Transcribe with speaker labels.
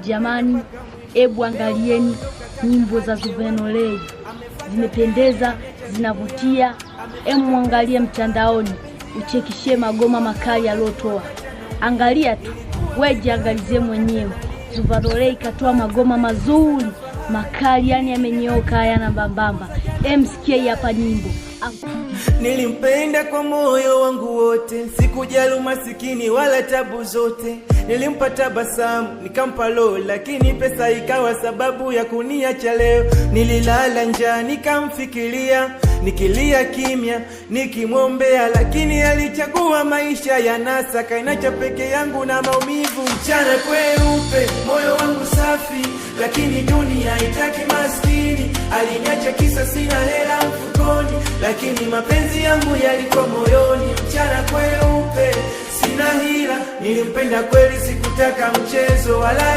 Speaker 1: Jamani, ebu angalieni nyimbo za Zuvenolei, zimependeza, zinavutia. Muangalie mtandaoni, uchekishie magoma makali aliyotoa. Angalia tu, wewe angalizie mwenyewe. Zuvenolei katoa magoma mazuri, makali, yani yamenyooka, hayana mbambamba. MSK hapa nyimbo.
Speaker 2: Nilimpenda kwa moyo wangu wote, sikujali masikini wala tabu zote. Nilimpa tabasamu, nikampa lo, lakini pesa ikawa sababu ya kuniacha leo. Nililala njaa, nikamfikiria, nikilia kimya, nikimwombea, lakini alichagua maisha ya nasa, kainacha peke yangu na maumivu. Mchana kweupe, moyo wangu safi, lakini dunia haitaki maskini. Aliniacha kisa sina hela mfukoni, lakini mapenzi yangu yalikuwa moyoni. Mchana kweupe, sina hila, nilimpenda kweli, sikutaka mchezo wala